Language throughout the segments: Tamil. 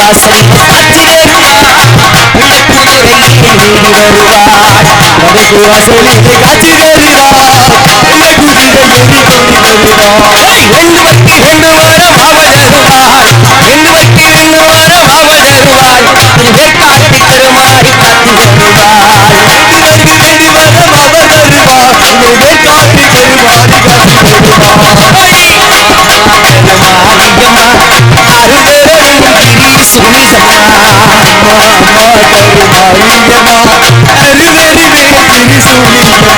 வாசல் காட்சி தருவார் குதிரையிலே ஏறி வருவார் வடக்கு வாசலில் காட்சி தருவார் குதிரை ஏறி வருவார் ரெண்டு பக்கி ரெண்டு வாரம் அவள் வருவாள் ரெண்டு பக்கி ரெண்டு வாரம் அவள் வருவாள் வேட்காட்டு கருமாறி காத்து வருவாள் ரெண்டு ரெண்டு வாரம் அவள் வருவாள் வேட்காட்டு கருமாறி காத்து வருவாள் அருளரும் கிரி சுனிதம்மா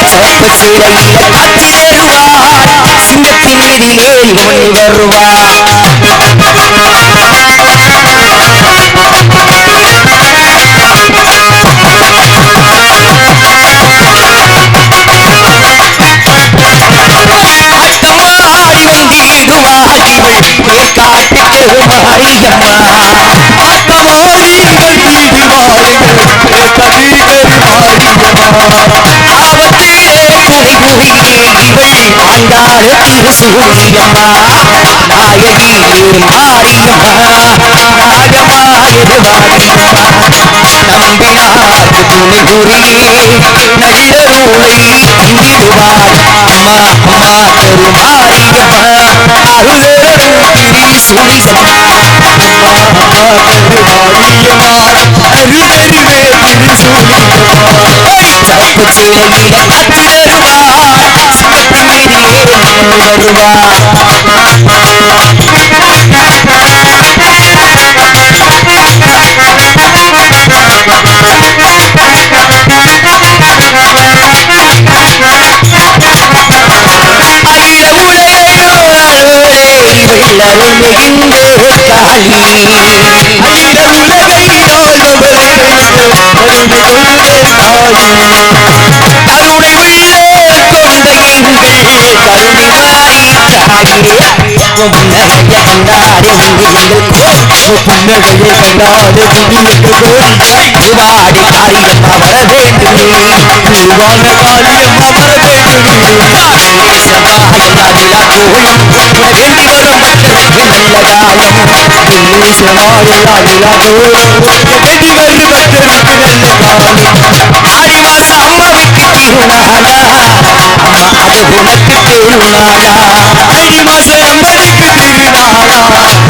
சவப்பு சீரையில காட்சி தருவார் சிங்கத்தின் மீதில் ஏறி முன்னி வருவார் ஆட்டமாடி வந்திடுவாள் இவள் காட்டுக்கு மாரியம்மா ஆட்டமாடி வந்திடுவாள் ஆபத்திலே கரையுயிரே இவள் ஆண்டாள திருசூலியம்மா நாயகி மாரியம்மா நாகமாயவாடியம்மா நம்பினார்க்கு துணை புரியே நல்லருளை தந்திடுவாள் அம்மா அம்மா கருமாரியம்மா அருளரும் திரிசூலியம்மா அம்மா அம்மா கருமாரியம்மா அருளருவே திருசூலியம்மா சவப்பு சீரையில காட்சி தருவார் சிங்கத்தின் மீதில் ஏறி வருவார் அகில உலகையோளே இவள் அருமை இங்கே காளி அகில உலகை ஆளுவளே கருணை உள்ளோர் கொண்ட எங்கள் கருணை மாறி தாயே புன்னகைய கண்டாடு எங்கள் புன்னகையை கண்டாடு திருவாடி காளியம்மா வர வேண்டுமே திருவான காளியம்மா வர வேண்டுமே சமாயலா விழா கோயில் வேண்டி வரும் பக்தருக்கு நல்ல காலம் சமாயலா விழா கோயில் வேண்டி வரும் பக்தருக்கு நல்ல காலம் ஆடி மாசம் அம்மாவுக்கு திருநாளா அம்மா அது உனக்கு திருநாளா ஆடி மாசம் அம்மனுக்கு திருநாளா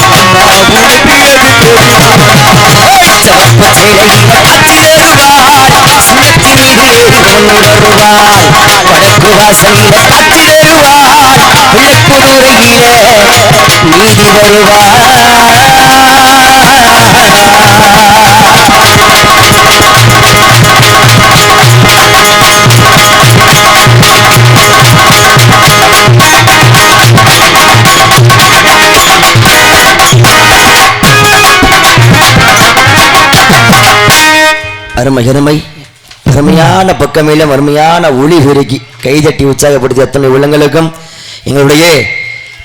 அம்மா உனக்கு அது திருநாளா சவப்பு சீரையில காட்சி தருவாள் சிங்கத்தின் மீதில் ஏறி முன்னி வருவாள் வடக்கு வாசலில காட்சி தருவாள் விளக்குநூரையில நீதி வருவாள் அருமை அருமை அருமையான பக்கமேலும் அருமையான ஒளி பெருக்கி கைதட்டி உற்சாகப்படுத்தி அத்தனை உள்ளங்களுக்கும் எங்களுடைய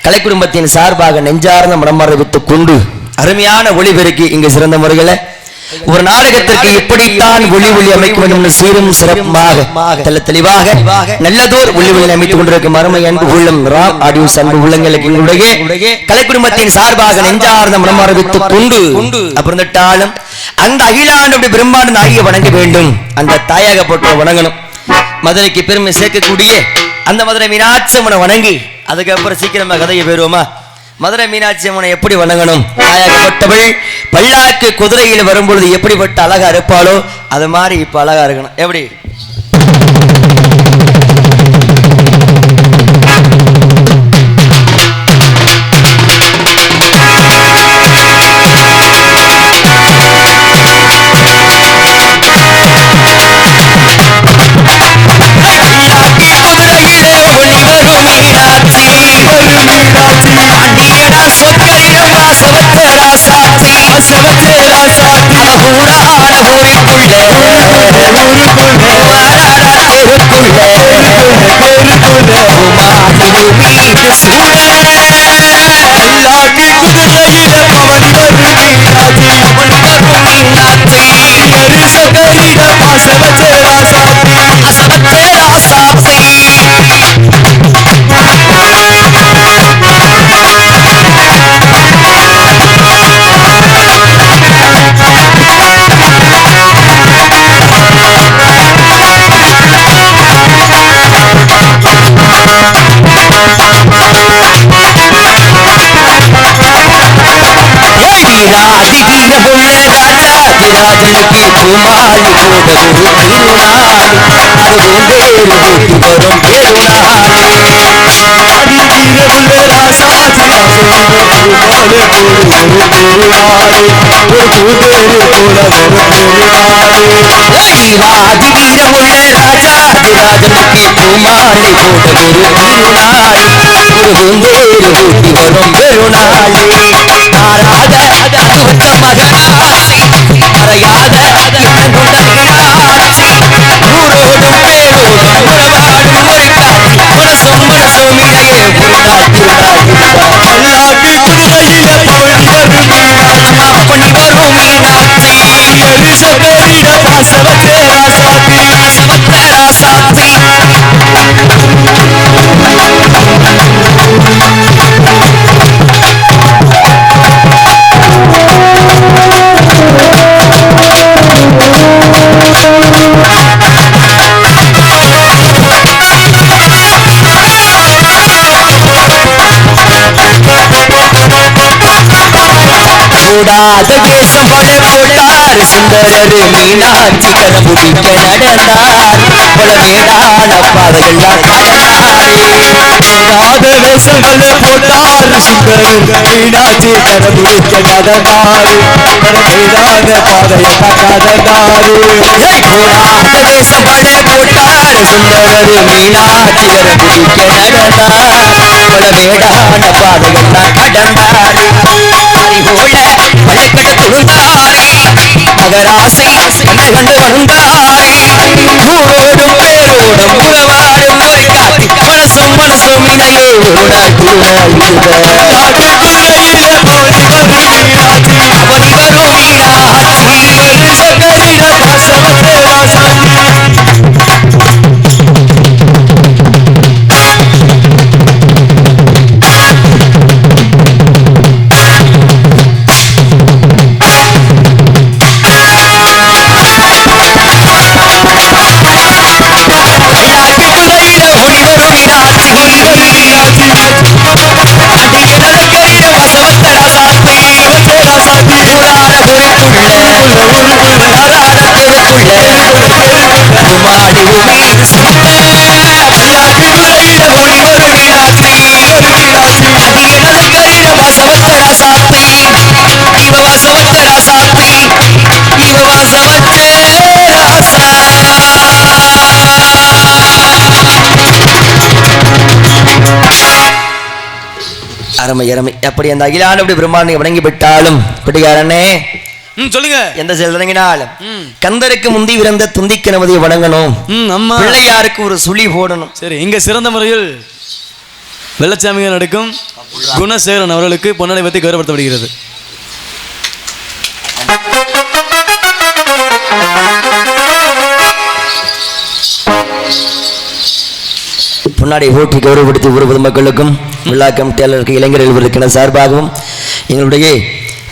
கலை குடும்பத்தின் சார்பாக நெஞ்சார்ந்த மனமரவித்துக் கொண்டு அருமையான ஒளி பெருக்கி இங்கு சிறந்த முறைகளை ஒரு நாடகத்திற்கு எப்படித்தான் ஒளி அமைக்க வேண்டும் என்று சீரும் சிறப்பாக தெளிவாக நல்லதோர் ஒளி அமைத்துக் கொண்டிருக்கும் அருமை அன்பு உள்ளம் ராம் ஆடியோஸ் அன்பு உள்ளங்களுக்கு எங்களுடைய கலை குடும்பத்தின் சார்பாக நெஞ்சார்ந்த மனமரவித்துக் கொண்டு அப்புறந்தாலும் அந்த அகிலாண்டு பிரம்மாண்ட நாயகியை வணங்க வேண்டும் அந்த தாயாக போட்டு வணங்கணும் மதுரைக்கு பெருமை சேர்க்கக்கூடிய அந்த மதுரை மீனாட்சி அம்மனை வணங்கி அதுக்கப்புறம் சீக்கிரமா கதையை போயிருவோமா மதுரை மீனாட்சி அம்மனை எப்படி வணங்கணும் தாயாகப்பட்டவள் பல்லாக்கு குதிரையில் வரும்பொழுது எப்படிப்பட்ட அழகா இருப்பாளோ அது மாதிரி இப்ப அழகா இருக்கணும் எப்படி கூடாதி வீரமுள்ள ராஜாதிராஜனுக்கு பூமாலி போட ஒரு திருநாள் அது வேறு ஊட்டி வரும் பெருநாள் அதி வீரமுள்ள ராசாதிராஜனுக்கு பூமாலி போட ஒரு திருநாள் ஒரு பூந்தேரு போல வரும் பெருநாள் ஆதி வீரமுள்ள ராஜாதிராஜனுக்கு பூமாலி போட ஒரு திருநாள் ஒரு பூந்தேரு ஊட்டி வரும் பெருநாள் மாறாத அறுவட்ட மகராசி மறையாத ஊரோடும் பேரோடும் உறவாடும் ஒரு காட்சி மனசும் மனசும் இடையே உருண்டால் பல்லாக்கு குதிரையில பவனி வரும் பண்ணி வரும் மீனாட்சி எலிசபெத்திட பாசவத்தே ராசாத்தி சமத்த ராசாத்தி கூடாத வேஷம் பல போட்டார் சுந்தரரு மீனாட்சி கரமுடிக்க நடந்தார் பல மேடான பாதையெல்லாம் கூடாத வேஷங்களை போட்டார் சுந்தரர் மீனாட்சி கரமுடிக்க நடந்தார் பரமேடான பாதையெல்லாம் கடந்தாரு கூடாத வேஷம் பல போட்டார் சுந்தரரு மீனாட்சி கரமுடிக்க நடந்தார் பல மேடான பாதையெல்லாம் கடந்தார் போல பழக்கட துணிந்தாரே மகராசை கண்டு கண்டு வந்தாரே ஊரோடும் பேரோடும் உறவாடும் ஒரு காத்தி மனசும் மனசும் இடையே காட்டுக்குள்ளையில பவனி வரும் மீனாட்சி அவனி வரும் மீனாட்சி எலிசபெத்திட பாசவத்தே ராசாத்தி அருமை அருமை அப்படி அந்த அகிலான அப்படி பிரம்மாண்டை வணங்கி விட்டாலும் பிடிக்காரனே சொல்லுங்க எந்த செயல் தொடங்கினாலும் கந்தருக்கு முந்தி விருந்த துந்திக்க நமதியை வணங்கணும் பிள்ளையாருக்கு ஒரு சுழி போடணும். சரி, இங்க சிறந்த முறையில் வெள்ளச்சாமிகள் நடக்கும் குணசேகரன் அவர்களுக்கு பொன்னடை பற்றி கௌரவப்படுத்தப்படுகிறது. பொன்னாடை போட்டி கௌரவப்படுத்தி ஒரு பொதுமக்களுக்கும் விழா கமிட்டியாளருக்கு இளைஞர்களுக்கு சார்பாகவும் எங்களுடைய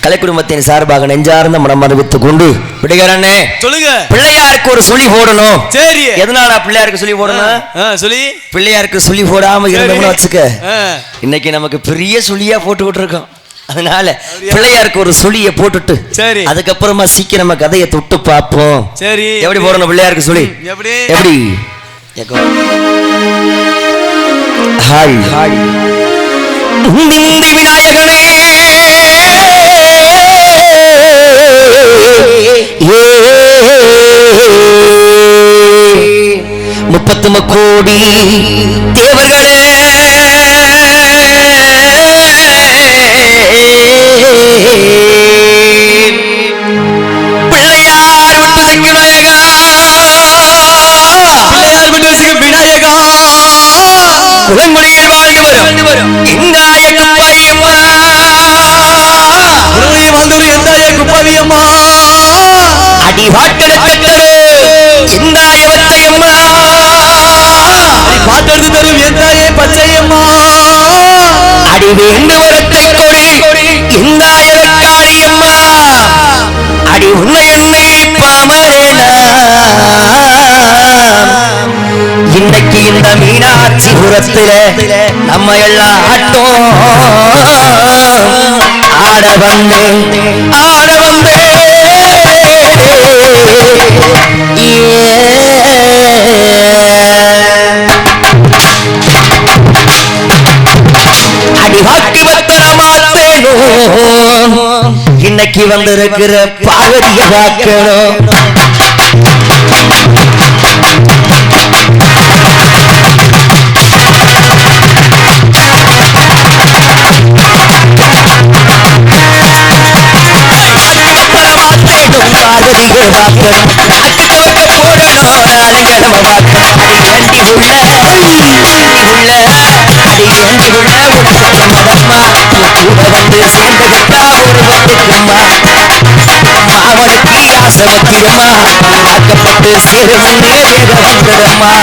கலை குடும்பத்தின் சார்பாக நெஞ்சார்ந்த மனம் அறிவித்துக் கொண்டு விடுகிறேன்னே சொல்லுங்க. பிள்ளையாருக்கு ஒரு சுழி போடணும். சரி, எதனால பிள்ளையாருக்கு சுழி போடணும்? சொல்லி பிள்ளையாருக்கு சுழி போடாம இருந்தோம்னு வச்சுக்க, இன்னைக்கு நமக்கு பெரிய சுழியா போட்டுக்கிட்டு இருக்கோம். அதனால பிள்ளையாருக்கு ஒரு சுழிய போட்டுட்டு சரி அதுக்கப்புறமா சீக்கிரமா கதையை தொட்டு பார்ப்போம். சரி, எப்படி போடணும் பிள்ளையாருக்கு சுழி? எப்படி எப்படி ஹாய் ஹாய் நிந்தி விநாயகனே முப்பத்து கோடி தேவர்களே பிள்ளையார் விட்டு விநாயகா, பிள்ளையார் விட்டு விநாயகா, குளங்குடியில் வாழ்ந்து வரும் எங்காய குப்பாயம்மா, வாழ்ந்தவர் எந்தாய குப்பாவியம்மா, அடிபாட்டெடுத்தரு எந்தாய வத்தையம்மா, பாட்டெடுத்து தரும் எந்தாயே பச்சையம்மா, அடி வேண்டு வரத்தை கொடி எந்தாய காளியம்மா, அடி உன்னை என்னை பாமரேனா இன்னைக்கு இந்த மீனாட்சி புரத்தில நம்ம எல்லாம் ஆட வந்தேன் ஆட வந்தேன் அடி வாக்கு பத்திரமாத்தேனோ இன்னைக்கு வந்திருக்கிற பார்வதிய வாக்கணும் பார்வதிய வாக்கணும் போடணும் நாளுங்கிழமை வாக்கணும் அடி ஏண்டி உள்ள அடி ஏண்டி உள்ள ஒரு சத்தமதம்மா கூட வந்து சேர்ந்ததுக்கா ஒரு வட்டுக்கும்மா மாவனுக்கு ஆசை வைக்கிறம்மா ஆக்கப்பட்டு சேருவன்னு வேக வந்ததம்மா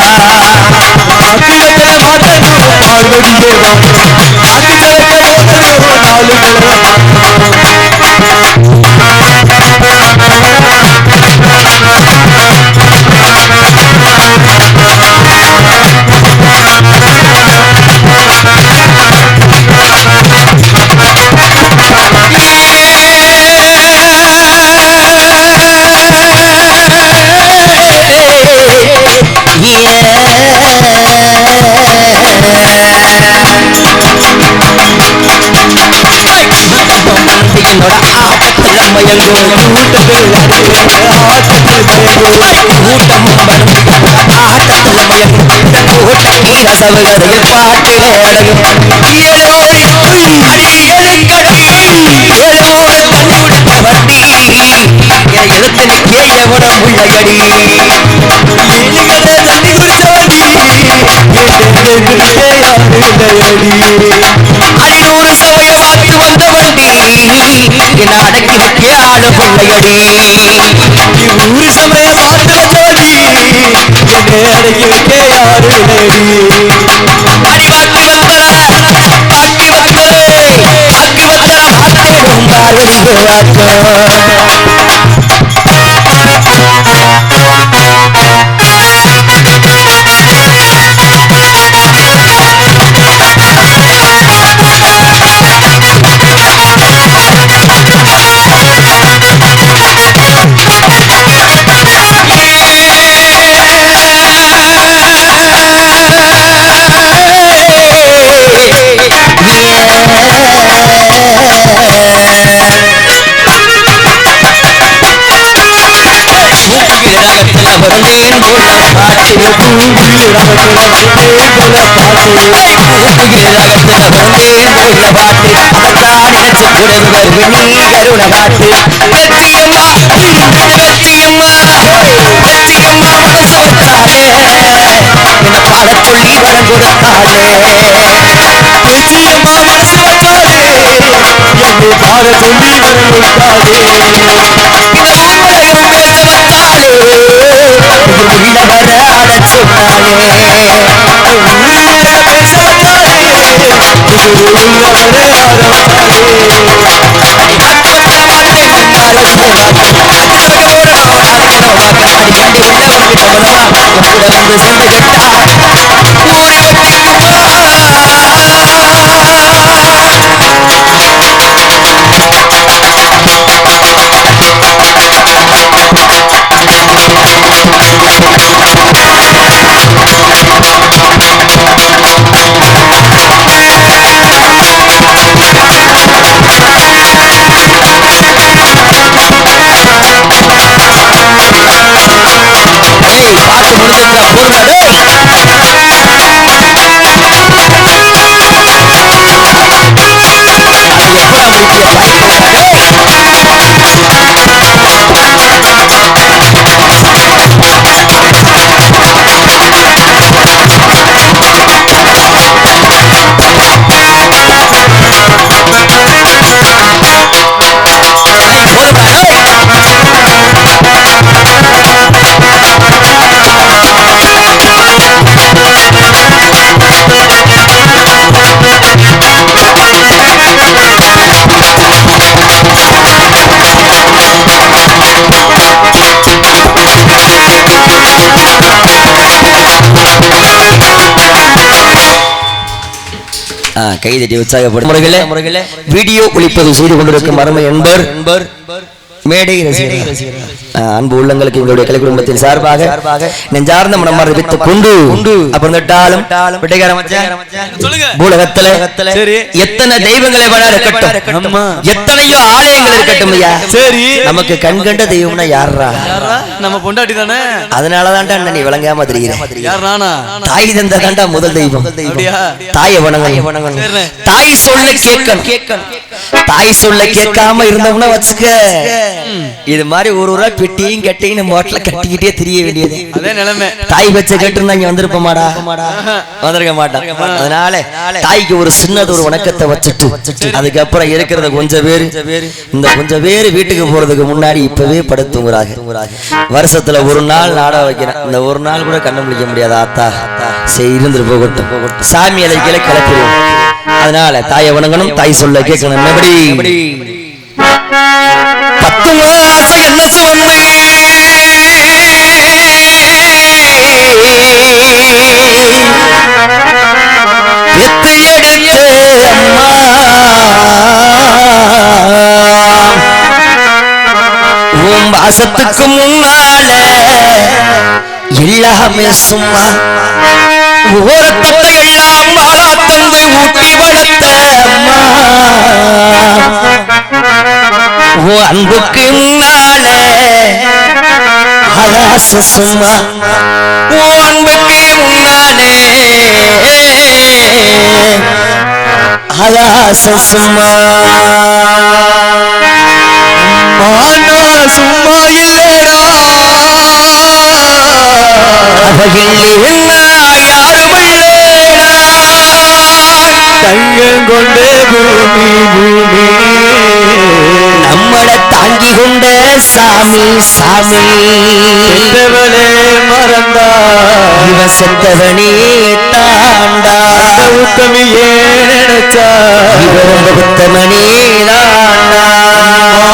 அக்கிரத்தில் மாற்றணும் பார்வதியே அக்கிரத்தை போற்றணும் என்னோட ஆட்டத்துல மயங்கும் கூட்டத்தில் ஆட்டத்துல மயங்கும் இந்த கூட்டக்கி ரசவகரையில் பாட்டில அடங்கும் ஏழோடி அடியலுங்கடி ஏழோட கண்ணுடுத்த வண்டி என் எழுத்தில் கேயவட முள்ளகடி தண்ணி குடிச்சவண்டி அடிநூறு சமய பார்த்து வந்த வண்டி என் அடக்கி வைக்க ஆள பிள்ளையடி ஊரு சமய பார்த்து வந்தவடி என்னை அடக்கி வைக்க யாரு அடி வாக்கு வந்தல வாக்கு வந்தல பார்த்தேனும் பார்வதிய வாக்கு வந்தேன் போல பாட்டு ராகத்துல வந்தேன் போல பாட்டு அதைத்தான் நினைச்சு கூடவே வருவே நீ கருண பாட்டு வெற்றியம்மா மனசு வச்சாலே என்ன பாட சொல்லி வரம் கொடுத்தாலே வெற்றியம்மா மனசு வந்தாலே என்னை பாட சொல்லி வரம் கொடுத்தாலே இந்த ஊர்வலையும் பேச வச்சாலே உள்ள வர அட சொன்னாலே ஊருல பேச வந்தாலே உள்ள வர பாட்டு முடிஞ்சதுல போடுங்க கைதட்டி உற்சாகப்படும் முறைகளே வீடியோ ஒளிப்பதிவு செய்து கொண்டிருக்கும் அருமை என்பர் மேடை ரசிகர் அன்பு உள்ளங்களுக்கு எங்களுடைய கலை குடும்பத்தின் சார்பாக நெஞ்சார்ந்த மனம் அறிவித்துக் கொண்டு அப்புறம் பூலகத்துல எத்தனை தெய்வங்களை வேணா இருக்கட்டும், எத்தனையோ ஆலயங்கள் இருக்கட்டும் ஐயா, சரி நமக்கு கண் கண்ட தெய்வம்னா யாரா? நம்ம பொண்டாட்டி தானே. அதனாலதான்டா நீ விளங்காம தெரிகிறேன். தாய் தந்த தாண்டா முதல் தெய்வம். தாயை வணங்கணும், தாய் சொல்ல கேட்கணும். தாய் சொல்ல கேட்காம இருந்தோம்னா வச்சுக்க இது மாதிரி ஒரு பெட்டியும் கட்டையும் மோட்டல கட்டிக்கிட்டே தெரிய வேண்டியது. அதே நிலைமை. தாய் பச்சை கட்டுனா இங்க வந்திருப்பமாடா, வந்திருக்க மாட்டான். அதனால தாய்க்கு ஒரு சின்னது ஒரு வணக்கத்தை வச்சுட்டு அதுக்கப்புறம் இருக்கிறத கொஞ்சம் பேரு வீட்டுக்கு போறதுக்கு முன்னாடி இப்பவே படுத்துங்கிறாங்க. வருஷத்துல ஒரு நாள் நாடகம் வைக்கிறேன், இந்த ஒரு நாள் கூட கண்ண முடிக்க முடியாது. ஆத்தா சரி இருந்துட்டு போகட்டும், சாமி அலைக்கல கிளப்பிடுவோம். அதனால தாயை வணங்கணும், தாய் சொல்ல கேட்கணும். எப்படி 10 மாசம் என்ன சுமந்து எத்து எடுத்த அம்மா வாசத்துக்கு முன்னால எல்லாமே சும்மா ஓரத்தத்தை எல்லாம் வாழா தந்து ஊட்டி வளர்த்த அம்மா ஓ அன்புக்கு முன்னால அலாச சும்மா, ஓ அன்புக்கு முன்னாலே அலாச சும்மா. சும்மா இல்லடா தங்கம் கொண்டே பூமி நம்மள தாங்கி கொண்ட சாமி செத்தவனே மறந்தா இவன் செத்தவனே தாண்டா உத்தமியே நினைச்சா இவன் உத்தமனே தாண்டா.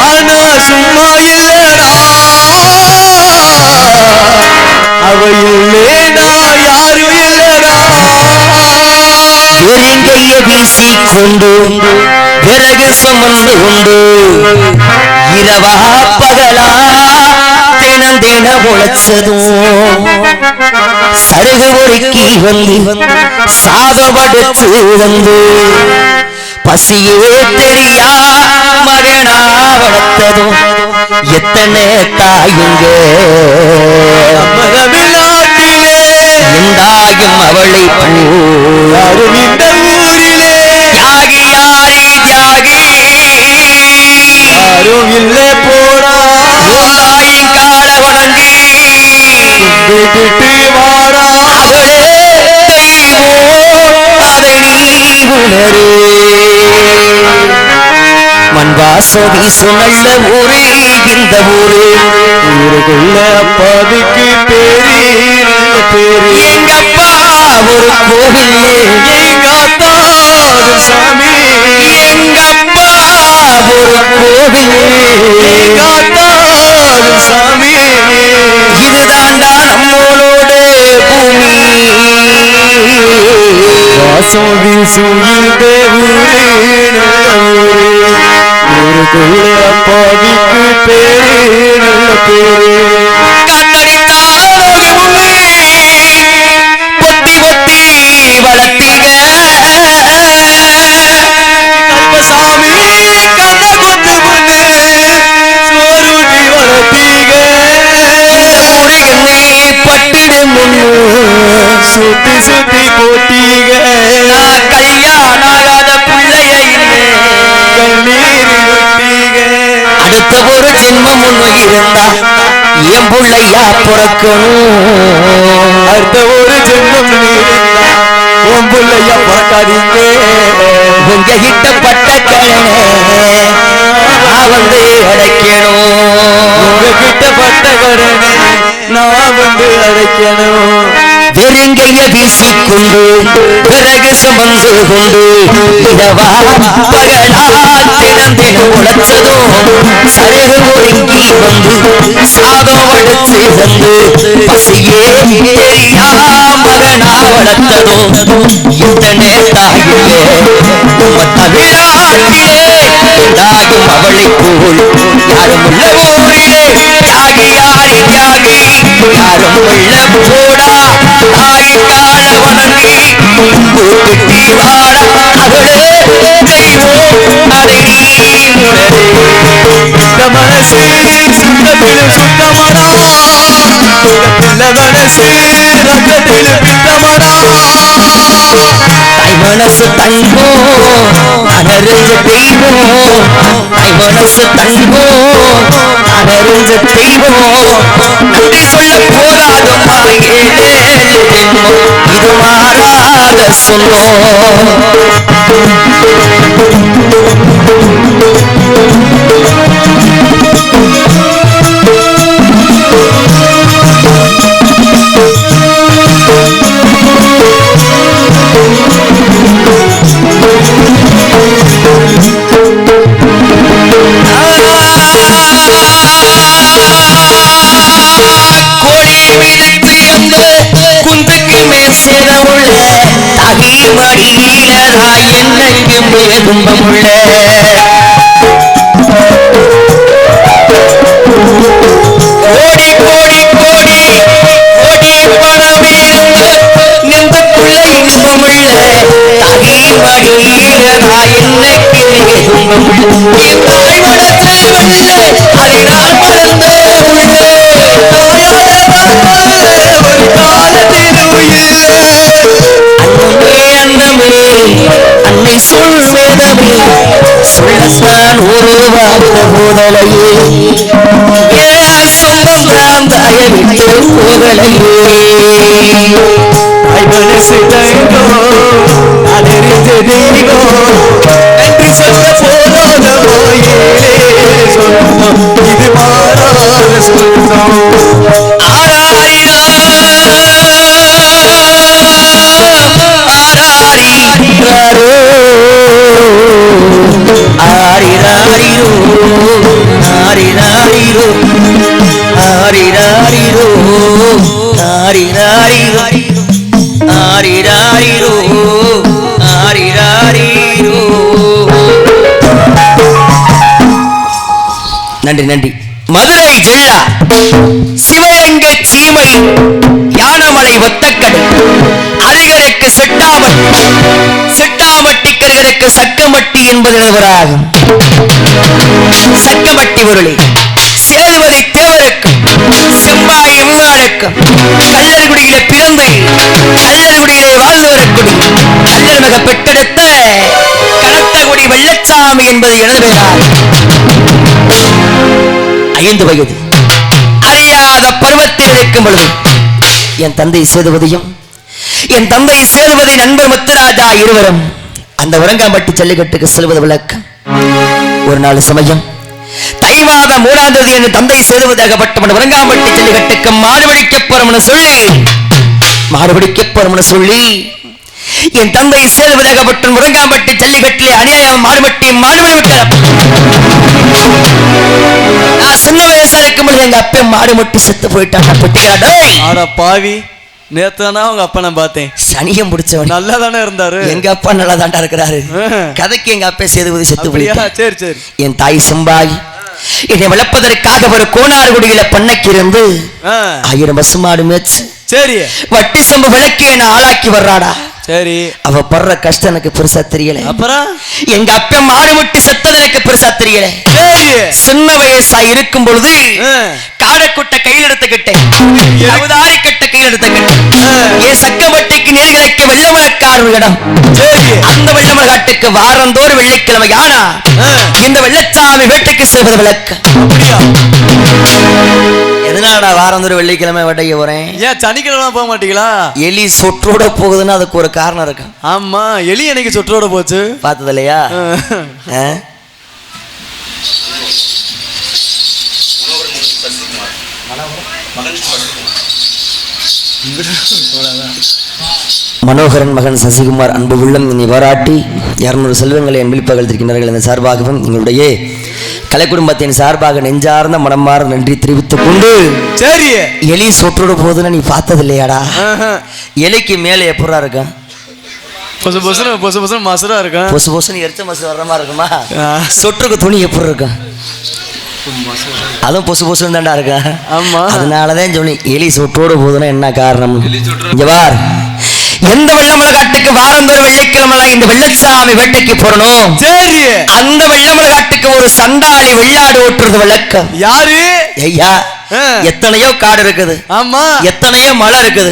ஆனா சும்மா இல்லடா அவ இல்லேடா யாரும் இல்லடா. எரிங்கைய வீசி கொண்டு பிறகு சுமந்து கொண்டு இரவா பகலா தின உழைச்சதும் சருகு ஒருக்கி வந்து சாதமடுத்து வந்து பசியே தெரியா மகனா வளர்த்ததும் எத்தனை தாயுங்க எந்தாயும் அவளை போரும் இந்த ஊரிலே தியாகி யாரும் இல்லை போடா தாயின் கால வணங்கி விட்டுட்டு வாடா அவளே தெய்வம் அதை நீ உணரு. மண்வாசம் வீசும் நல்ல ஊரே இந்த ஊருக்குள்ள அப்பாவுக்கு பேரு எங்கப்பா ஒரு கோவிலே எங்கப்பா சாமி எங்கப்பா ஒரு கோவிலே எங்கப்பா சாமி இதுதாண்டா நம்மளோட பூமி. வாசம் வீசும் இந்த ஊருக்குள்ள அப்பாவுக்கு பேரு நல்ல பேரு. வளர்த்தீங்க கருப்பசாமி கண்ண கொண்டு பொண்ணு சோறுட்டி வளர்த்தீங்க பட்டுடு முன்னு சுத்தி போட்டீங்க. கல்யாணம் ஆகாத பிள்ளைய கண்ணீர் விட்டீங்க. அடுத்த ஒரு ஜென்மம் ஒண்ணு இருந்தா என் பிள்ளையா பிறக்கணும். அடுத்த ஒரு ஜென்மம் உன் பிள்ளையா பிறக்காதீங்க. உங்க கிட்டப்பட்ட கடனை நான் வந்து அடைக்கணும். உங்க கிட்டப்பட்ட கடனை நான் வந்து அடைக்கணும். பெருங்கைய வீசிக்கொண்டு பிறகு சுமந்து கொண்டு இரவா பகலா தினம் உழைச்சதோ சருகு ஒருங்கி வந்து சாதம் வடிச்சு வந்து பசியே தெரியா மகனா வளர்த்ததோ இந்த நேத்தாயிலே தமிழ்நாட்டிலே தாயும் அவளை போல் யாரும் உள்ள ஊரிலே தியாகி யாரி தியாகி யாரும் உள்ள போடா தாய் கால வணங்கி கூட்டி வாழ அவளே தெய்வம் அதை மனசு சுத்தத்தில் சுத்தமடா மனசு ரத்தத்தில் பித்தமடா தாய் மனசு தங்கோ அனறிஞ்ச தெய்வம் தாய் மனசு தங்கோ அனறிஞ்ச தெய்வம் நன்றி சொல்ல போராதம்மா இது மாறாத சொல்லும் குன்றுக்கு மேல் சேரமுள்ள தகி மடியிலதா என்னையும் துன்பமுள்ள கோடி கோடி கோடி கோடி பணமே நெஞ்சுக்குள்ள இன்பமுள்ள தகி மடியிலதா என்னைக்கு துன்பமுள்ள தாய் மனசு உள்ள அதை நான் மறந்து அன்னை சொல்வேதமே சொல்லத்தான் உருவாக்க போதலையே சொந்தம் தான் தயவிட்டு போதலையே மனசு தங்கோ அதறிந்த தெய்வோ நன்றி சொல்ல போராதமோ ஏழே சொந்தம் இது மாறாத சொந்தம் நன்றி நன்றி. மதுரை ஜில்லா சிவகங்கை சீமை யானமலை ஒத்தக்கடை அருகரைக்கு செட்டாமட்டி கருகரைக்கு சக்கமட்டி என்பது நிலவராகும். சக்கமட்டி பொருளை சேதுபதி தேவருக்கும் செம்பாய் எம்மாளுக்கும் கல்லர்குடியிலே பிறந்து கல்லர்குடியிலே வாழ்ந்து வரக்கூடிய கல்லர் மக பெற்றெடுத்த கனத்தகுடி வெள்ளச்சாமி என்பது எனது பெயராகும். 5 வயது அறியாத பருவத்தில் இருக்கும் பொழுது என் தந்தை சேதுபதியும் என் தந்தை சேதுபதி நண்பர் முத்துராஜா இருவரும் அந்த உரங்காம்பட்டி ஜல்லிக்கட்டுக்கு செல்வது வழக்கம். ஒரு நாள் சமயம் தை மாதம் 3ஆம் தேதி என் தந்தை சேதுபதியாகப்பட்ட உரங்காம்பட்டி ஜல்லிக்கட்டுக்கு மாடுபிடிக்க போறோம்னு சொல்லி என் தந்தை சேதுபதியாகப்பட்ட முருங்காம்பட்டி ஜல்லிக்கட்டிலே அநியாயம் மாடுபட்டி விட்டார். நான் சின்ன வயசா இருக்கும்போது எங்க அப்பா மாடு முட்டி செத்து போயிட்டாங்க. பாவி நேத்தானா உங்க அப்பா நான் பார்த்தேன். சனியம் பிடிச்சவன் நல்லா தானே இருந்தாரு. எங்க அப்பா நல்லா தாண்டா இருக்கிறாரு. கதைக்கு எங்க அப்பா சேதுபதி செத்து போயிட்டா. சரி சரி. என் தாய் செம்பாய் என்னை வளர்ப்பதற்காக ஒரு கோனார்குடியில பண்ணைக்கு இருந்து 1000 பசுமாடு மேய்ச்சு சரி வட்டி சம்பு விளக்கி என்ன ஆளாக்கி வர்றாடா. சரி அவ படுற கஷ்டம் எனக்கு பெருசா தெரியல. அப்புறம் எங்க அப்பா மாடு முட்டி செத்தது எனக்கு பெருசா தெரியல. சின்ன வயசா இருக்கும் பொழுது காடக்குட்டை கையில் எடுத்துக்கிட்டேன், அவதாரி கட்ட கையில் எடுத்துக்கிட்டேன். என் சக்கமட்டிக்கு நீர்கிழக்கு வெள்ளமலக்காரர் இடம். அந்த வெள்ளமலக்காட்டுக்கு வாரந்தோறும் வெள்ளிக்கிழமை ஆனா இந்த வெள்ளச்சாமி வீட்டுக்கு செல்வது விளக்கு. எதனால வாரந்தோறும் வெள்ளிக்கிழமை வட்டைக்கு போறேன்? ஏன் சனிக்கிழமை போக மாட்டீங்களா? எலி சொற்றோட போகுதுன்னு அதுக்கு ஒரு காரணம் இருக்கு. ஆமா, எலி எனக்கு சொற்றோட போச்சு. பார்த்தது இல்லையா? மனோகரன் மகன் சசிகுமார் அன்பு உள்ளம் இனி பாராட்டி 200 செல்வங்களை அன்பில் பகழ்ந்திருக்கின்றார்கள். இந்த சார்பாகவும் எங்களுடைய கலை குடும்பத்தின் சார்பாக நெஞ்சார்ந்த மனமாற நன்றி தெரிவித்துக் கொண்டு, சரி, எலி சொற்றோடு போதுன்னு நீ பார்த்தது இல்லையாடா? எலிக்கு மேலே எப்படா இருக்கும்? பொசு பொசு மசரா இருக்கும். பொசு பொசுன்னு எரிச்ச மசு வர்ற மாதிரி இருக்குமா? சொற்றுக்கு துணி எப்படி இருக்கும்? அதுவும் பொசு பொசுன்னு தாண்டா இருக்கா. ஆமா, அதனாலதான் சொல்லி எலி சொற்றோடு போதுன்னா என்ன காரணம்? இங்க பார், எந்த வெள்ளமலகாட்டுக்கு வாரந்தோறும் வெள்ளிக்கிழமை இந்த வெள்ளச்சாமி வேட்டைக்கு போறணும். சரி, அந்த வெள்ளமலகாட்டுக்கு ஒரு சண்டாளி வெள்ளாடு ஓட்டுறது வழக்கம். யாரு? ஐயா, எத்தனையோ காடு இருக்குது, ஆமா, எத்தனையோ மலை இருக்குது.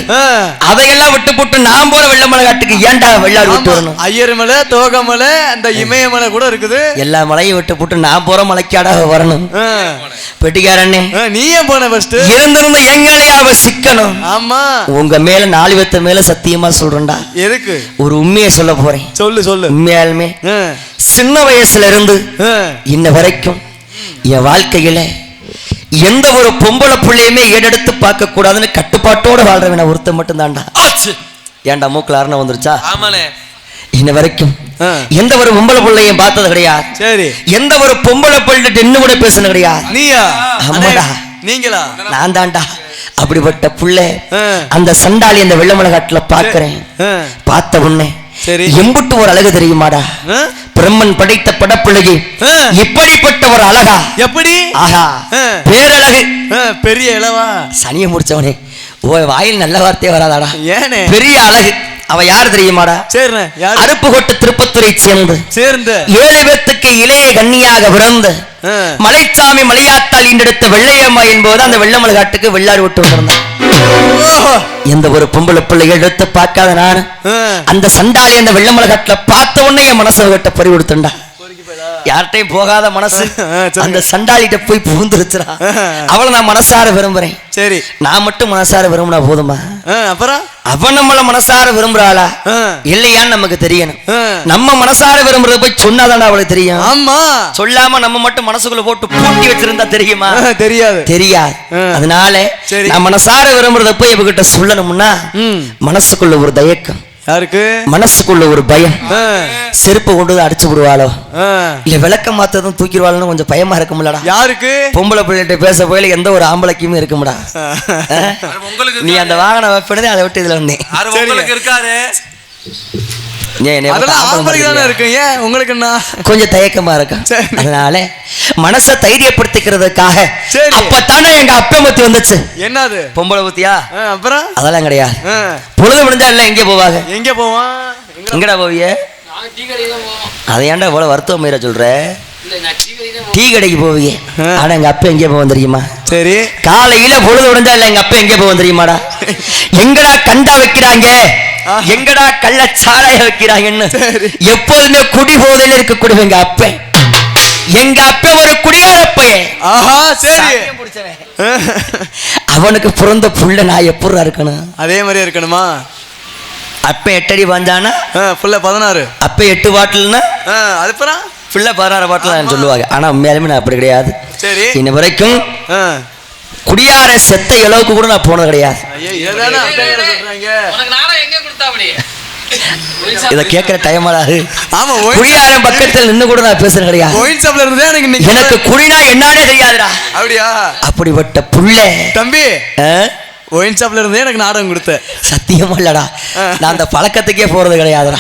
அதையெல்லாம் விட்டு போட்டு நான் போற வெள்ளமலகாட்டுக்கு ஏன்டா வெள்ளாடு விட்டு வரணும்? ஐயர் மலை, தோக மலை, அந்த இமய மலை கூட இருக்குது. எல்லா மலையும் விட்டு போட்டு நான் போற மலைக்காடா வரணும்? பெட்டிக்காரண்ணே, நீ ஏன் போன? ஃபர்ஸ்ட் இருந்திருந்த எங்களே அவ சிக்கணும். ஆமா, உங்க மேல 4 பேத்த மேல சத்தியமா சொல்றேன்டா. எதுக்கு? ஒரு உண்மையை சொல்ல போறேன். சொல்லு. உண்மையாலுமே சின்ன வயசுல இருந்து இன்ன வரைக்கும் என் வாழ்க்கையில எந்த ஒரு பொம்பளை பிள்ளையுமே ஏடெடுத்து பார்க்க கூடாதுன்னு கட்டுப்பாட்டோட வாழ்றவன ஒருத்த மட்டும் தான்டா. ஏன்டா மூக்குல அரண வந்துருச்சா? இன்ன வரைக்கும் எந்த ஒரு பொம்பளை பிள்ளையும் பார்த்தது கிடையாது. சரி, எந்த ஒரு பொம்பளை பிள்ளை என்ன கூட பேசுனது கிடையாது. நீயா? ஆமாடா. நீங்களா? நான் தான்டா. அப்படிப்பட்ட புள்ளை அந்த சண்டாளி அந்த வெள்ளமலகாட்டுல பாக்குறேன். பார்த்த உடனே எம்புட்டு ஒரு அழகு தெரியுமாடா? பிரம்மன் படைத்த படப்பிள்ளைக்கு இப்படிப்பட்ட ஒரு அழகா? எப்படி? ஆஹா, பேரழகு. பெரிய இளவா? சனியை முடிச்சவனே, ஓ வாயில் நல்ல வார்த்தையே வராதாடா? ஏனே? பெரிய அழகு. அவ யாரு தெரியுமாடா? அருப்புக்கோட்டை திருப்பத்துறை சேர்ந்து 7 பேத்துக்கு இளைய கன்னியாக பிறந்த மலைச்சாமி மலையாத்தாள் இன்றெடுத்த வெள்ளையம்மா என்பது அந்த வெள்ளமலகாட்டுக்கு வெள்ளாடு விட்டு வந்திருந்தான். எந்த ஒரு பொம்பளை பிள்ளைகள் எடுத்து பார்க்காத நான் அந்த சண்டாளி அந்த வெள்ளமலகாட்டுல பார்த்த உடனே என் மனசை கிட்ட பறி கொடுத்தண்டா. யார்கிட்டையும் போகாத மனசு அந்த சண்டாளிட்ட போய் புகுந்துருச்சுடா. அவளை நான் மனசார விரும்புறேன். சரி, நான் மட்டும் மனசார விரும்பினா போதுமா? அப்புறம் அவ நம்மள மனசார விரும்புறாளா இல்லையான்னு நமக்கு தெரியணும். நம்ம மனசார விரும்புறத போய் சொன்னாதான்டா அவளுக்கு தெரியும். ஆமா, சொல்லாம நம்ம மட்டும் மனசுக்குள்ள போட்டு பூட்டி வச்சிருந்தா தெரியுமா? தெரியாது. அதனால நான் மனசார விரும்புறத போய் இவகிட்ட சொல்லணும்னா மனசுக்குள்ள ஒரு தயக்கம். யாருக்கு? மனசுக்குள்ள ஒரு பயம். செருப்பு கொண்டு அடிச்சு விடுவாளோ இல்ல விளக்க மாத்ததும் தூக்கிடுவாளோ கொஞ்சம் பயமா இருக்கும்லடா. யாருக்கு? பொம்பளை பிள்ளைகிட்ட பேச போயில எந்த ஒரு ஆம்பளைக்குமே இருக்கும்டா. நீ அந்த வாகனம் வைப்பனதே அதை விட்டு இதுல வந்தேன். கொஞ்சம் தயக்கமா இருக்கும். அதனால மனசை தைரியப்படுத்திக்கிறதுக்காக அப்பத்தானே எங்க அப்பா பத்தி வந்துச்சு. என்னது? பொம்பளை பத்தியா? அப்புறம் அதெல்லாம் கிடையாது. பொழுது முடிஞ்சா இல்ல எங்க போவாங்க? எங்க போவான்? எங்கடா போவிய? அதை ஏன்டா இவ்வளவு வருத்தம் மீற சொல்ற? டீ கடைக்கு போவீங்க. ஆனா எங்க அப்பா எங்கே போவோம் தெரியுமா? சரி, காலையில பொழுது உடைஞ்சா இல்ல எங்க அப்பா எங்கே போவோம் தெரியுமாடா? எங்கடா கண்டா வைக்கிறாங்க, எங்கடா கள்ள சாராய வைக்கிறாங்கன்னு எப்போதுமே குடி போதையில இருக்கக்கூடிய எங்க அப்பா. எங்க அப்பா ஒரு குடியார பையன். அவனுக்கு பிறந்த புள்ள நான் எப்படி இருக்கணும்? அதே மாதிரி இருக்கணுமா? அப்ப 8 அடி வந்தானா புள்ள 16. அப்ப 8 பாட்டில்னா அதுப்புறம் புள்ள 16 பாட்டில் சொல்லுவாங்க. ஆனா உண்மையாலுமே நான் அப்படி கிடையாது. சரி, இன்ன வரைக்கும் குடியார செத்த அளவுக்கு கூட நான் போனது கிடையாது. இத கேட்கிற டைம் ஆடாது. குடியாரம் பக்கத்தில் நின்று கூட நான் பேசுறது கிடையாது. எனக்கு குடினா என்னன்னே தெரியாதுடா. அப்படியா? அப்படிப்பட்ட புள்ள தம்பி ஒயின் ஷாப்ல இருந்தே எனக்கு நாடகம் கொடுத்த சத்தியமா இல்லடா. நான் அந்த பழக்கத்துக்கே போறது கிடையாதுடா.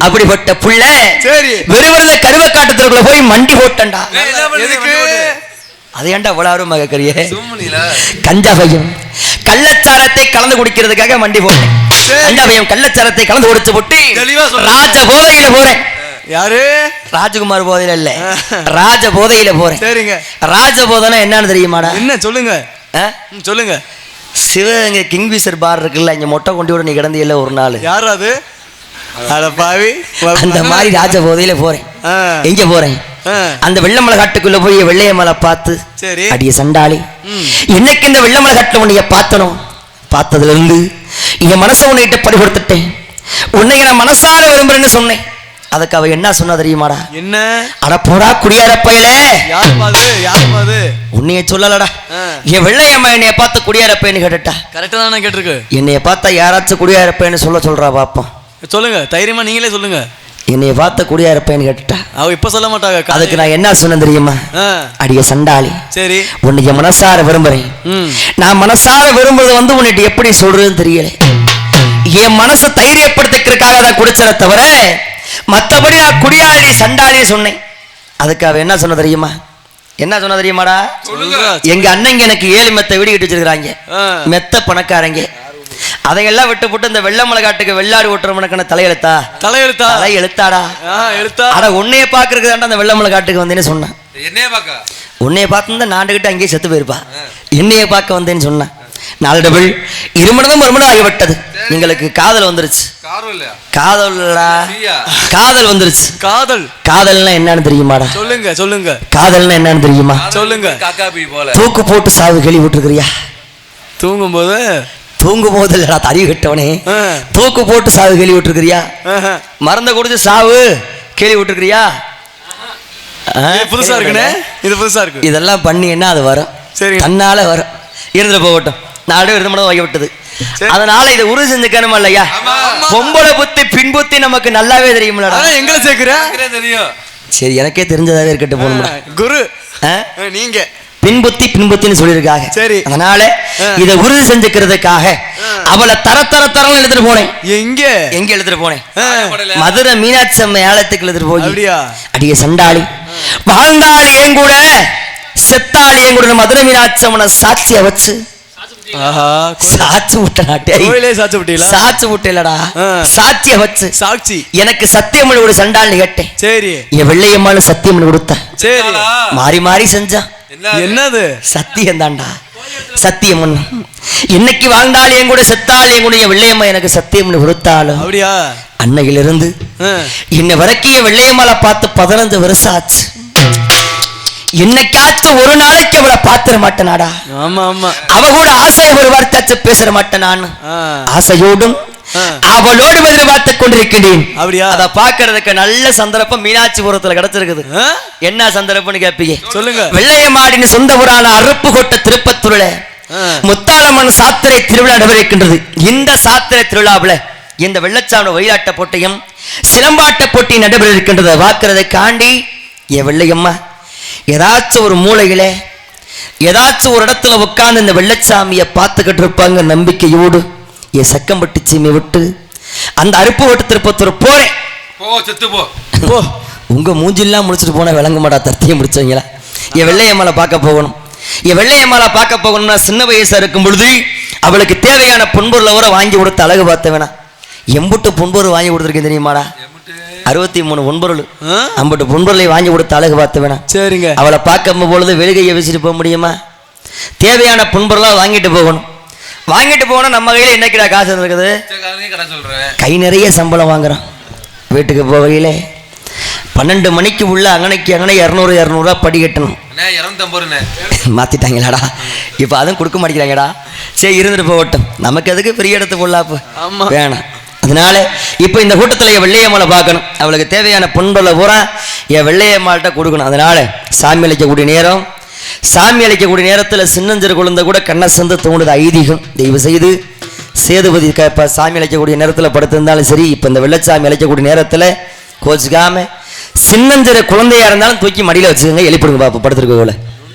அப்படிப்பட்ட புள்ள வெறுவருந்த கருவக்காட்டத்திற்குள்ள போய் மண்டி போட்டண்டா. அது ஏன்டா இவ்வளவு ஆர்வமா கேக்குறியே? கஞ்சாவையும் கள்ளச்சாரத்தை கலந்து குடிக்கிறதுக்காக மண்டி போட்டேன். கஞ்சாவையும் கள்ளச்சாரத்தை கலந்து குடிச்சு போட்டு ராஜ போதையில போறேன். யாரு? ராஜகுமார் போதையில இல்ல, ராஜ போதையில போறேன். சரிங்க, ராஜ போதைனா என்னன்னு தெரியுமாடா? என்ன சொல்லுங்க? சொல்லுங்க. சிவகங்கை கிங்ஃபிஷர் பார் இருக்குல்ல, இங்க மொட்டை கொண்டு விட நீ கிடந்தியல்ல ஒரு நாள். யார் அது? அட பாவி, அந்த மாதிரி ராஜ போதையில போறேன். எங்க போறேன்? அந்த வெள்ளமலை காட்டுக்குள்ள போய் வெள்ளையமலை பார்த்து, அடிய சண்டாளி, என்னைக்கு இந்த வெள்ளமலை காட்டுல உன்னைய பார்த்தனும், பார்த்ததுல இருந்து என் மனசை உன்னைகிட்ட பறிகொடுத்துட்டேன். உன்னை நான் மனசார விரும்புறேன்னு சொன்னேன். அதுக்கு அவ என்ன சொன்னா தெரியுமாடா? என்ன? அட போடா குடியார பயலே. யாருப்பா அது? உன்னைய சொல்லலடா. என் வெள்ளையம்மா என்னைய பார்த்து குடியார பையன்னு கேட்டுட்டா. கரெக்டா தானே கேட்டிருக்கு. என்னைய பார்த்தா யாராச்சும் குடியார பையன்னு சொல்றா பாப்போம். சொல்லுங்க, தைரியமா நீங்களே சொல்லுங்க. என்னைய பார்த்த குடியார பையன்னு கேட்டுட்டா. அவ இப்ப சொல்ல மாட்டாங்க. அதுக்கு நான் என்ன சொன்னேன் தெரியுமா? அடிய சண்டாளி, சரி உன்னை மனசார விரும்புறேன். நான் மனசார விரும்புறது உன்னிட்டு எப்படி சொல்றதுன்னு தெரியல. என் மனசை தைரியப்படுத்திக்கிறதுக்காக தான் குடிச்சத தவிர மற்றபடி நான் குடியாளி சண்டாளி சொன்னேன். அதுக்கு அவ என்ன சொன்ன தெரியுமா? என்ன சொன்ன தெரியுமாடா? எங்க அண்ணங்க எனக்கு 7 மெத்த வீடு கட்டி வச்சிருக்காங்க. மெத்த பணக்காரங்க. அதையெல்லாம் விட்டு போட்டு இந்த வெள்ளை மலைக்காட்டுக்கு வெள்ளாடு ஓட்டுறவனுக்கான தலையெழுத்தாடா. அட உன்னைய பாக்குறதுக்கு அந்த வெள்ளை மலைக்காட்டுக்கு வந்தேன்னு சொன்னான். உன்னைய பார்த்து நாண்டுகிட்டு அங்கேயே செத்து போயிருப்பா. என்னைய பார்க்க வந்தேன்னு சொன்னான். 4 டபுள் இருமணம் மறுமணம் ஆகிவிட்டது. எங்களுக்கு காதல் வந்துருச்சு. காதல் வந்துருச்சு. காதல்னா என்னன்னு தெரியுமாடா? சொல்லுங்க. காதல்னா என்னன்னு தெரியுமா? சொல்லுங்க. தூக்கு போட்டு சாவு கேள்வி விட்டுருக்கிறியா? தூங்கும் போது இல்லடா தறிவு கட்டவனே. தூக்கு போட்டு சாவு கேள்வி விட்டுருக்கிறியா? மறந்த கொடுத்து சாவு கேள்வி விட்டுருக்கிறியா? புதுசா இருக்குன்னு இது புதுசா இருக்கு. இதெல்லாம் பண்ணி என்ன அது வரும். சரி தன்னால வரும். இருந்துட்டு போகட்டும். நாடு இருந்தமனோ வைக்கப்பட்டது. அதனால இதை உறுதி செஞ்சுக்கணுமா இல்லையா? பொம்பளை புத்தி பின்புத்தி நமக்கு நல்லாவே தெரியும்லடா. எங்களை சேர்க்கிறேன். சரி எனக்கே தெரிஞ்சதாவே இருக்கட்டும். போகணும்டா குரு. நீங்க பின்புத்தின்னு சொல்லியிருக்காங்க. சரி அதனால இதை உறுதி செஞ்சுக்கிறதுக்காக அவளை தரன்னு எடுத்துட்டு போனேன். எங்க எடுத்துட்டு போனேன்? மதுரை மீனாட்சி அம்மை ஆலயத்துக்கு எடுத்துட்டு போய் அடிய சண்டாளி வாழ்ந்தாள் ஏன் கூட செத்தாள் ஏன் கூட மதுரை மீனாட்சி அம்மனை சாட்சிய வச்சு சாட்சி விட்டேலடா. சாட்சிய வச்சு சாட்சி எனக்கு சத்தியமணி ஒரு சண்டாள்னு கேட்டேன். சரி என் வெள்ளையம்மாள் சத்தியமணி கொடுத்த. சரி மாறி மாறி செஞ்சான். என்னது? சத்தியம் தான்டா. சத்தியம் இன்னைக்கு வாழ்ந்தால் என் கூட செத்தால் என் கூட என் வெள்ளையம்மா எனக்கு சத்தியம் கொடுத்தாலும் அப்படியா அன்னையிலிருந்து இன்ன வரைக்கும் என் வெள்ளையம்மாளை பார்த்து 15 வருஷம் ஆச்சு. என்னைக்காச்சும் ஒரு நாளைக்கு அவளை பாத்திர மாட்டேனாடா. அவ கூட ஆசைய ஒரு வார்த்தை பேச மாட்டேன். நான் ஆசையோடும் அவளோடு எதிர்பார்த்து கொண்டிருக்கிறேன். அப்படியா? அதை பாக்குறதுக்கு நல்ல சந்தர்ப்பம் மீனாட்சிபுரத்துல கிடைச்சிருக்குது. என்ன சந்தர்ப்பம்னு கேப்பீங்க? சொல்லுங்க. வெள்ளையம்மாடின் சொந்த ஊரான அருப்புக்கோட்டை திருப்பத்தூர்ல முத்தாளம்மன் சாத்திரை திருவிழா நடைபெறுகின்றது. இந்த சாத்திரை திருவிழாவில் இந்த வெள்ளச்சாமி ஒயிலாட்ட போட்டியும் சிலம்பாட்ட போட்டியும் நடைபெற இருக்கின்றதை பார்க்கறதை காண்டி என் வெள்ளையம்மா ஏதாச்சும் ஒரு மூலையில ஏதாச்சும் ஒரு இடத்துல உட்கார்ந்து இந்த வெள்ளச்சாமியை பார்த்துக்கிட்டு இருப்பாங்க நம்பிக்கையோடு என் சக்கம்பட்டு சீமை விட்டு அந்த அருப்பு ஓட்டு திருப்பத்தூர் போறேன். உங்க மூஞ்சிலாம் முடிச்சுட்டு போனா விளங்க மாட்டா. தத்தியம் முடிச்சவங்களா? என் வெள்ளையம்மாளை பார்க்க போகணும். என் வெள்ளையம்மாளை பார்க்க போகணும்னா சின்ன வயசா இருக்கும் பொழுது அவளுக்கு தேவையான பொன்பொருளை வர வாங்கி கொடுத்து அழகு பார்த்த வேணா. எம்புட்டு பொன்பொருள் வாங்கி கொடுத்துருக்கேன் தெரியுமாடா? 63 பொன்பொருள். 50 பொன்பொருளை வாங்கி கொடுத்து அழகு பார்த்த வேணா. சரிங்க. அவளை பார்க்க பொழுது வெளிகையை வச்சுட்டு போக முடியுமா? தேவையான பொன்பொருளா வாங்கிட்டு போகணும். வாங்கிட்டு போனா நம்ம கையில என்னைக்கிடா காசு இருக்குது? கை நிறைய சம்பளம் வாங்குறோம். வீட்டுக்கு போகையில 12 மணிக்கு உள்ள அங்கனைக்கு 200 படி கட்டணும். மாத்திட்டாங்களாடா இப்ப அதுவும் கொடுக்க மாட்டேங்கிறாங்கடா. சரி இருந்துட்டு போகட்டும். நமக்கு அதுக்கு பெரிய இடத்து பொல்லாப்பு வேணாம். அதனால இப்ப இந்த கூட்டத்துல என் வெள்ளையம்மாளை பார்க்கணும். அவளுக்கு தேவையான பொன்பொருளை பூரா என் வெள்ளையம்மாள்கிட்ட கொடுக்கணும். அதனால சாமி அளிக்கக்கூடிய நேரம். சாமி அளிக்கக்கூடிய நேரத்தில் சின்னஞ்சிறு குழந்தை கூட கண்ணை சந்து தோணுது ஐதீகம். தயவு செய்து சேதுபதி இப்போ சாமி அழைக்கக்கூடிய நேரத்தில் படுத்திருந்தாலும் சரி, இப்போ இந்த வெள்ளச்சாமி அழைக்கக்கூடிய நேரத்தில் கோச்சிக்காம சின்னஞ்சிறு குழந்தையா இருந்தாலும் தூக்கி மடியில் வச்சுக்கோங்க. எழுப்பிடுங்க பாப்பா படுத்துருக்கோல.